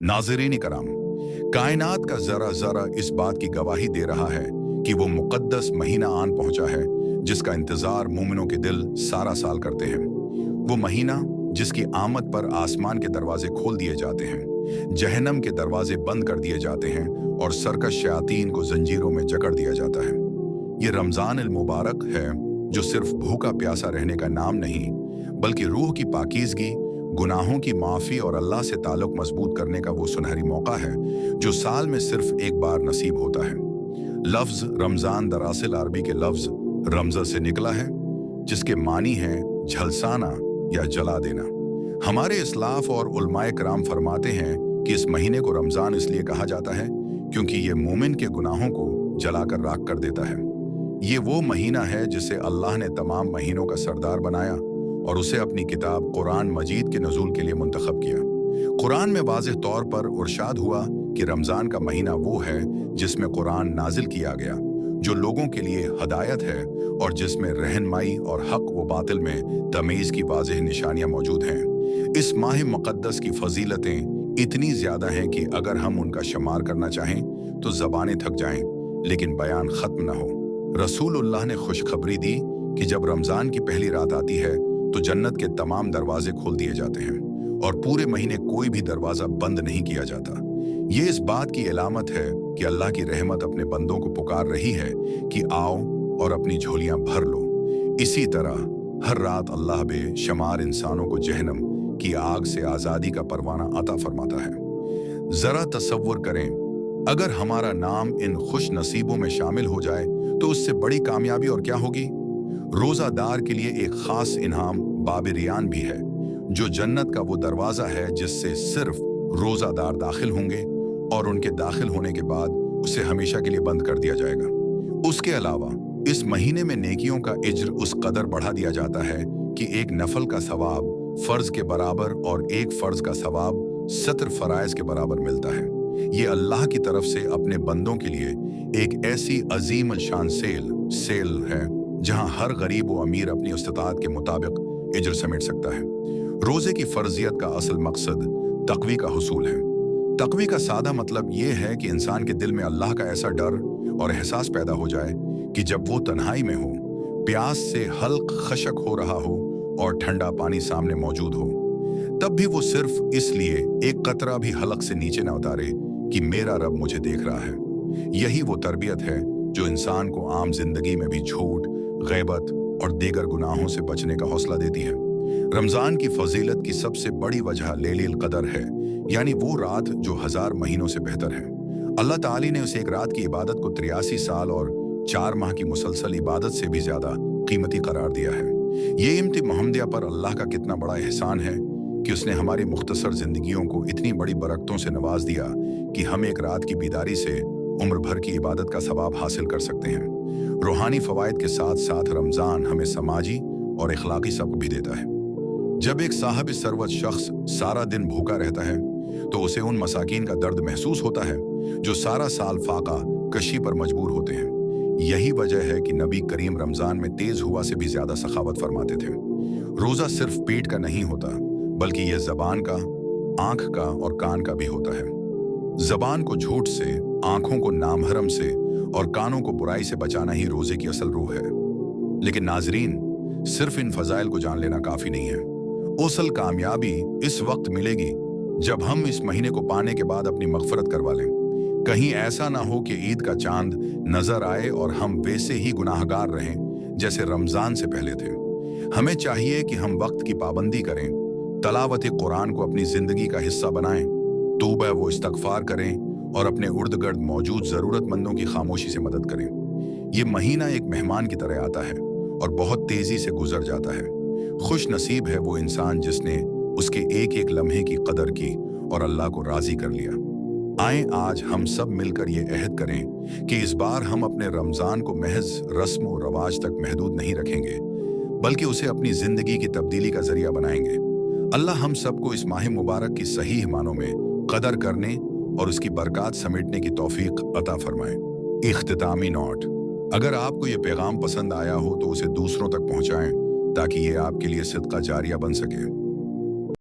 नाज़रीन कराम, कायनात का ज़रा ज़रा इस बात की गवाही दे रहा है कि वो मुक़द्दस महीना आन पहुंचा है जिसका इंतज़ार मोमिनों के दिल सारा साल करते हैं। वो महीना जिसकी आमद पर आसमान के दरवाजे खोल दिए जाते हैं, जहन्नम के दरवाजे बंद कर दिए जाते हैं और सरकश शयातीन को जंजीरों में जकड़ दिया जाता है। ये रमज़ान अल मुबारक है जो सिर्फ भूखा प्यासा रहने का नाम नहीं, बल्कि रूह की पाकीज़गी, गुनाहों की माफ़ी और अल्लाह से ताल्लुक़ मजबूत करने का वो सुनहरी मौका है जो साल में सिर्फ एक बार नसीब होता है। लफ्ज़ रमज़ान दरअसल अरबी के लफ्ज़ रमज़ से निकला है, जिसके मानी है झलसाना या जला देना। हमारे इस्लाफ और उलमाए कराम फरमाते हैं कि इस महीने को रमज़ान इसलिए कहा जाता है क्योंकि ये मोमिन के गुनाहों को जलाकर राख कर देता है। ये वो महीना है जिसे अल्लाह ने तमाम महीनों का सरदार बनाया और उसे अपनी किताब कुरान मजीद के नज़ूल के लिए मुंतखब किया। कुरान में वाज़ेह तौर पर इरशाद हुआ कि रमज़ान का महीना वो है जिसमें कुरान नाजिल किया गया, जो लोगों के लिए हदायत है और जिसमें रहनुमाई और हक व बातिल में तमीज़ की वाज़ेह निशानियाँ मौजूद हैं। इस माह मुक़द्दस की फजीलतें इतनी ज़्यादा हैं कि अगर हम उनका शुमार करना चाहें तो ज़बानें थक जाएं, लेकिन बयान ख़त्म न हो। रसूलुल्लाह ने खुशखबरी दी कि जब रमज़ान की पहली रात आती है तो जन्नत के तमाम दरवाजे खोल दिए जाते हैं और पूरे महीने कोई भी दरवाज़ा बंद नहीं किया जाता। ये इस बात की अलामत है कि अल्लाह की रहमत अपने बंदों को पुकार रही है कि आओ और अपनी झोलियां भर लो। इसी तरह हर रात अल्लाह बेशुमार इंसानों को जहन्नम की आग से आज़ादी का परवाना अता फरमाता है। ज़रा तसव्वुर करें, अगर हमारा नाम इन खुश नसीबों में शामिल हो जाए तो उससे बड़ी कामयाबी और क्या होगी। रोज़ादार के लिए एक ख़ास इनाम बाब-ए-रियान भी है, जो जन्नत का वो दरवाज़ा है जिससे सिर्फ रोज़ादार दाखिल होंगे और उनके दाखिल होने के बाद उसे हमेशा के लिए बंद कर दिया जाएगा। उसके अलावा इस महीने में नेकियों का इज्र उस कदर बढ़ा दिया जाता है कि एक नफल का सवाब फ़र्ज़ के बराबर और एक फ़र्ज़ का सवाब 70 फ़राइज़ के बराबर मिलता है। ये अल्लाह की तरफ से अपने बंदों के लिए एक ऐसी अजीम शान सेल है जहां हर गरीब व अमीर अपनी इस्तिताअत के मुताबिक इज्र समेट सकता है। रोज़े की फ़र्जियत का असल मकसद तक़वी का हुसूल है। तक़वी का सादा मतलब ये है कि इंसान के दिल में अल्लाह का ऐसा डर और एहसास पैदा हो जाए कि जब वो तन्हाई में हो, प्यास से हल्क खशक हो रहा हो और ठंडा पानी सामने मौजूद हो, तब भी वो सिर्फ इसलिए एक कतरा भी हलक से नीचे न उतारे कि मेरा रब मुझे देख रहा है। यही वो तरबियत है जो इंसान को आम जिंदगी में भी झूठ, गैबत और दीगर गुनाहों से बचने का हौसला देती है। रमज़ान की फजीलत की सबसे बड़ी वजह लैलुल क़द्र है, यानी वो रात जो 1000 महीनों से बेहतर है। अल्लाह ताली ने उस एक रात की इबादत को 83 साल और 4 माह की मुसलसल इबादत से भी ज़्यादा कीमती करार दिया है। ये इम्ति मोहम्मदिया पर अल्लाह का कितना बड़ा एहसान है कि उसने हमारी मुख्तसर जिंदगियों को इतनी बड़ी बरकतों से नवाज दिया कि हम एक रात की बेदारी से उम्र भर की इबादत का सवाब हासिल कर सकते हैं। रूहानी फ़वाइद के साथ साथ रमज़ान हमें समाजी और इखलाकी सबक भी देता है। जब एक साहब सरवत शख्स सारा दिन भूखा रहता है तो उसे उन मसाकीन का दर्द महसूस होता है जो सारा साल फाका कशी पर मजबूर होते हैं। यही वजह है कि नबी करीम रमज़ान में तेज़ हुआ से भी ज़्यादा सखावत फरमाते थे। रोज़ा सिर्फ पेट का नहीं होता, बल्कि यह ज़बान का, आँख का और कान का भी होता है। ज़बान को झूठ से, आँखों को नामहरम से और कानों को बुराई से बचाना ही रोज़े की असल रूह है। लेकिन नाजरीन, सिर्फ इन फ़ज़ाइल को जान लेना काफ़ी नहीं है। असल कामयाबी इस वक्त मिलेगी जब हम इस महीने को पाने के बाद अपनी मग़फ़रत करवा लें। कहीं ऐसा ना हो कि ईद का चांद नज़र आए और हम वैसे ही गुनाहगार रहें जैसे रमज़ान से पहले थे। हमें चाहिए कि हम वक्त की पाबंदी करें, तलावत कुरान को अपनी ज़िंदगी का हिस्सा बनाएं, तौबा व इस्तग़फ़ार करें और अपने उर्द-गिर्द मौजूद ज़रूरतमंदों की खामोशी से मदद करें। ये महीना एक मेहमान की तरह आता है और बहुत तेज़ी से गुजर जाता है। खुश नसीब है वो इंसान जिसने उसके एक एक लम्हे की कदर की और अल्लाह को राज़ी कर लिया। आए आज हम सब मिलकर ये अहद करें कि इस बार हम अपने रमज़ान को महज रस्म व रवाज तक महदूद नहीं रखेंगे, बल्कि उसे अपनी ज़िंदगी की तब्दीली का ज़रिया बनाएंगे। अल्लाह हम सबको इस माह मुबारक की सही मानों में कदर करने और उसकी बरक़ात समेटने की तौफ़ीक़ अता फ़रमाए। इख्तितामी नोट: अगर आपको ये पैगाम पसंद आया हो तो उसे दूसरों तक पहुँचाएँ ताकि ये आपके लिए सदका जारिया बन सके।